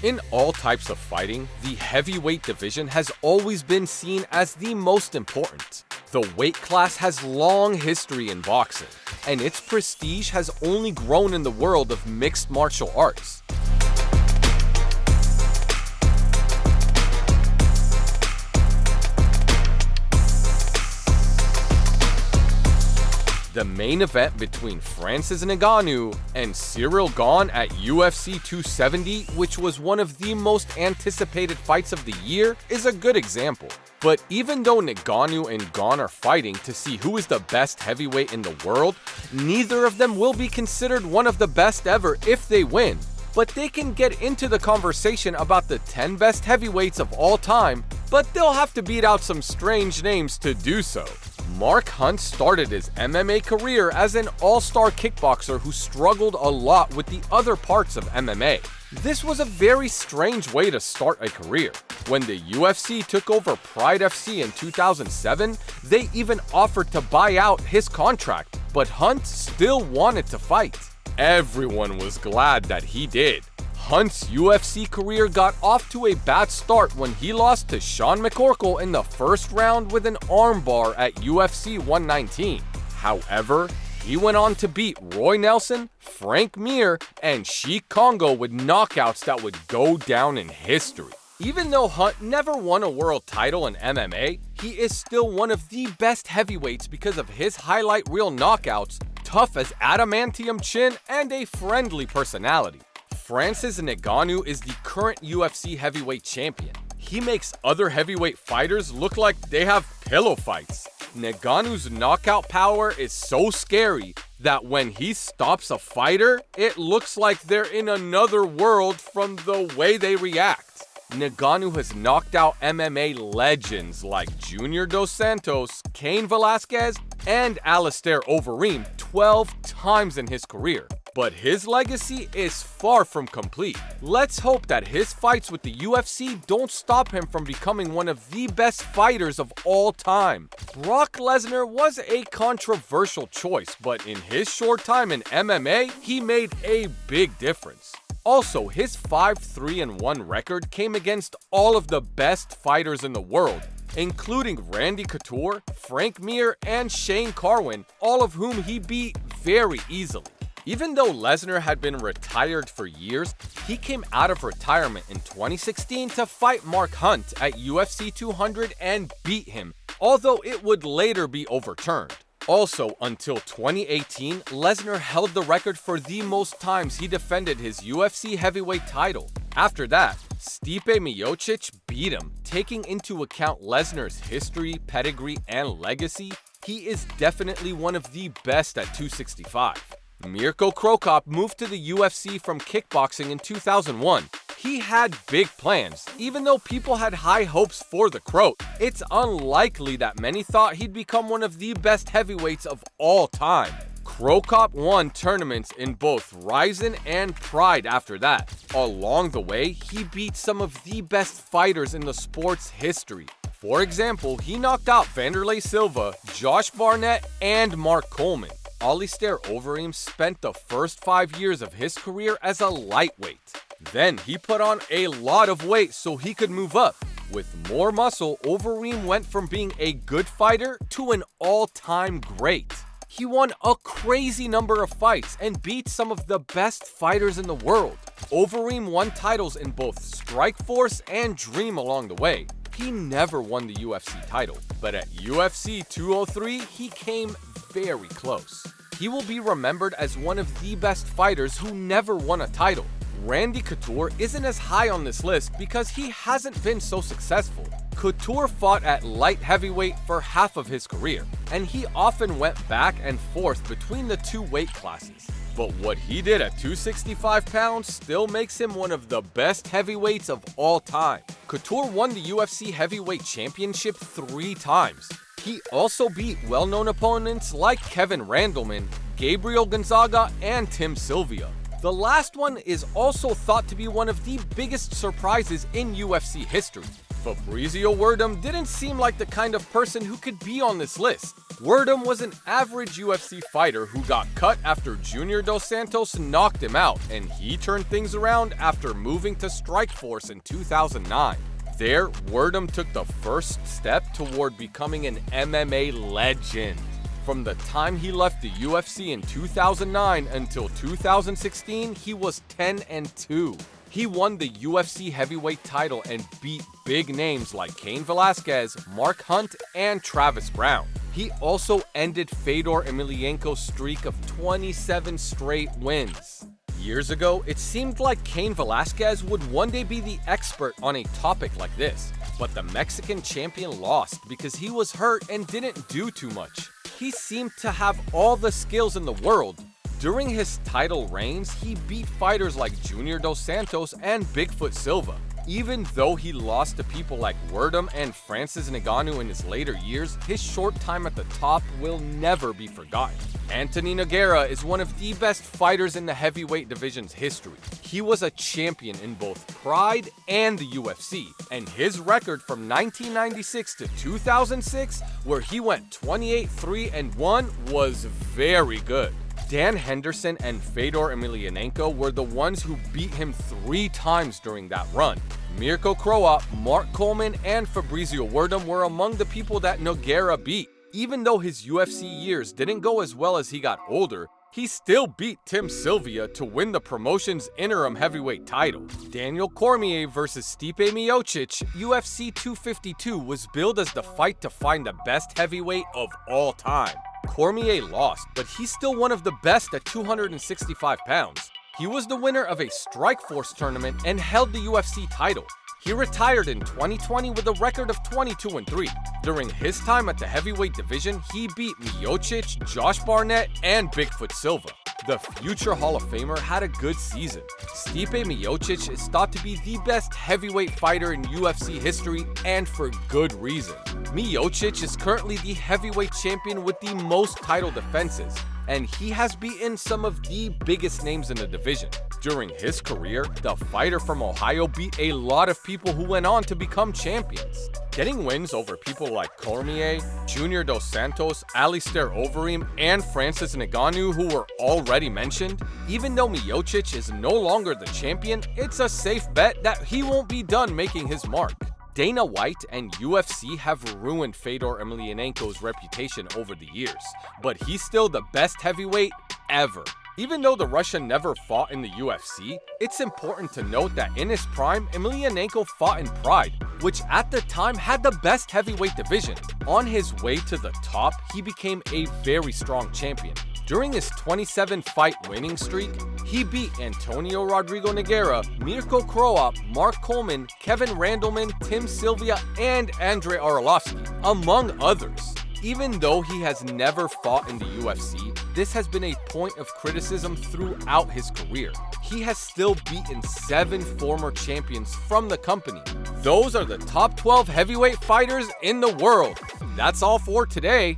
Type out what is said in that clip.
In all types of fighting, the heavyweight division has always been seen as the most important. The weight class has long history in boxing, and its prestige has only grown in the world of mixed martial arts. The main event between Francis Ngannou and Cyril Gane at UFC 270, which was one of the most anticipated fights of the year, is a good example. But even though Ngannou and Gane are fighting to see who is the best heavyweight in the world, neither of them will be considered one of the best ever if they win. But they can get into the conversation about the 10 best heavyweights of all time, but they'll have to beat out some strange names to do so. Mark Hunt started his MMA career as an all-star kickboxer who struggled a lot with the other parts of MMA. This was a very strange way to start a career. When the UFC took over Pride FC in 2007, they even offered to buy out his contract, but Hunt still wanted to fight. Everyone was glad that he did. Hunt's UFC career got off to a bad start when he lost to Sean McCorkle in the first round with an armbar at UFC 119. However, he went on to beat Roy Nelson, Frank Mir, and Sheik Kongo with knockouts that would go down in history. Even though Hunt never won a world title in MMA, he is still one of the best heavyweights because of his highlight reel knockouts, tough as adamantium chin, and a friendly personality. Francis Ngannou is the current UFC heavyweight champion. He makes other heavyweight fighters look like they have pillow fights. Ngannou's knockout power is so scary that when he stops a fighter, it looks like they're in another world from the way they react. Ngannou has knocked out MMA legends like Junior Dos Santos, Cain Velasquez, and Alistair Overeem 12 times in his career. But his legacy is far from complete. Let's hope that his fights with the UFC don't stop him from becoming one of the best fighters of all time. Brock Lesnar was a controversial choice, but in his short time in MMA, he made a big difference. Also, his 5-3-1 record came against all of the best fighters in the world, including Randy Couture, Frank Mir, and Shane Carwin, all of whom he beat very easily. Even though Lesnar had been retired for years, he came out of retirement in 2016 to fight Mark Hunt at UFC 200 and beat him, although it would later be overturned. Also, until 2018, Lesnar held the record for the most times he defended his UFC heavyweight title. After that, Stipe Miocic beat him. Taking into account Lesnar's history, pedigree, and legacy, he is definitely one of the best at 265. Mirko Cro Cop moved to the UFC from kickboxing in 2001. He had big plans, even though people had high hopes for the Croat. It's unlikely that many thought he'd become one of the best heavyweights of all time. Cro Cop won tournaments in both Rizin and Pride after that. Along the way, he beat some of the best fighters in the sport's history. For example, he knocked out Vanderlei Silva, Josh Barnett, and Mark Coleman. Alistair Overeem spent the first 5 years of his career as a lightweight. Then he put on a lot of weight so he could move up. With more muscle, Overeem went from being a good fighter to an all-time great. He won a crazy number of fights and beat some of the best fighters in the world. Overeem won titles in both Strikeforce and Dream along the way. He never won the UFC title, but at UFC 203, he came very close. He will be remembered as one of the best fighters who never won a title. Randy Couture isn't as high on this list because he hasn't been so successful. Couture fought at light heavyweight for half of his career, and he often went back and forth between the two weight classes. But what he did at 265 pounds still makes him one of the best heavyweights of all time. Couture won the UFC Heavyweight Championship 3 times. He also beat well-known opponents like Kevin Randleman, Gabriel Gonzaga, and Tim Sylvia. The last one is also thought to be one of the biggest surprises in UFC history. Fabrizio Werdum didn't seem like the kind of person who could be on this list. Werdum was an average UFC fighter who got cut after Junior Dos Santos knocked him out, and he turned things around after moving to Strikeforce in 2009. There, Werdum took the first step toward becoming an MMA legend. From the time he left the UFC in 2009 until 2016, he was 10-2. He won the UFC heavyweight title and beat big names like Cain Velasquez, Mark Hunt, and Travis Brown. He also ended Fedor Emelianenko's streak of 27 straight wins. Years ago, it seemed like Cain Velasquez would one day be the expert on a topic like this, but the Mexican champion lost because he was hurt and didn't do too much. He seemed to have all the skills in the world. During his title reigns, he beat fighters like Junior Dos Santos and Bigfoot Silva. Even though he lost to people like Werdum and Francis Ngannou in his later years, his short time at the top will never be forgotten. Anthony Nogueira is one of the best fighters in the heavyweight division's history. He was a champion in both Pride and the UFC, and his record from 1996 to 2006, where he went 28-3-1, was very good. Dan Henderson and Fedor Emelianenko were the ones who beat him 3 times during that run. Mirko Kroa, Mark Coleman, and Fabrizio Werdum were among the people that Nogueira beat. Even though his UFC years didn't go as well as he got older, he still beat Tim Sylvia to win the promotion's interim heavyweight title. Daniel Cormier vs. Stipe Miocic, UFC 252 was billed as the fight to find the best heavyweight of all time. Cormier lost, but he's still one of the best at 265 pounds. He was the winner of a Strikeforce tournament and held the UFC title. He retired in 2020 with a record of 22-3. During his time at the heavyweight division, he beat Miocic, Josh Barnett, and Bigfoot Silva. The future Hall of Famer had a good season. Stipe Miocic is thought to be the best heavyweight fighter in UFC history, and for good reason. Miocic is currently the heavyweight champion with the most title defenses, and he has beaten some of the biggest names in the division. During his career, the fighter from Ohio beat a lot of people who went on to become champions. Getting wins over people like Cormier, Junior Dos Santos, Alistair Overeem, and Francis Ngannou, who were already mentioned, even though Miocic is no longer the champion, it's a safe bet that he won't be done making his mark. Dana White and UFC have ruined Fedor Emelianenko's reputation over the years, but he's still the best heavyweight ever. Even though the Russian never fought in the UFC, it's important to note that in his prime, Emelianenko fought in Pride, which at the time had the best heavyweight division. On his way to the top, he became a very strong champion. During his 27-fight winning streak, he beat Antonio Rodrigo Nogueira, Mirko Kroa, Mark Coleman, Kevin Randleman, Tim Sylvia, and Andrei Arlovsky, among others. Even though he has never fought in the UFC, this has been a point of criticism throughout his career. He has still beaten 7 former champions from the company. Those are the top 12 heavyweight fighters in the world. That's all for today.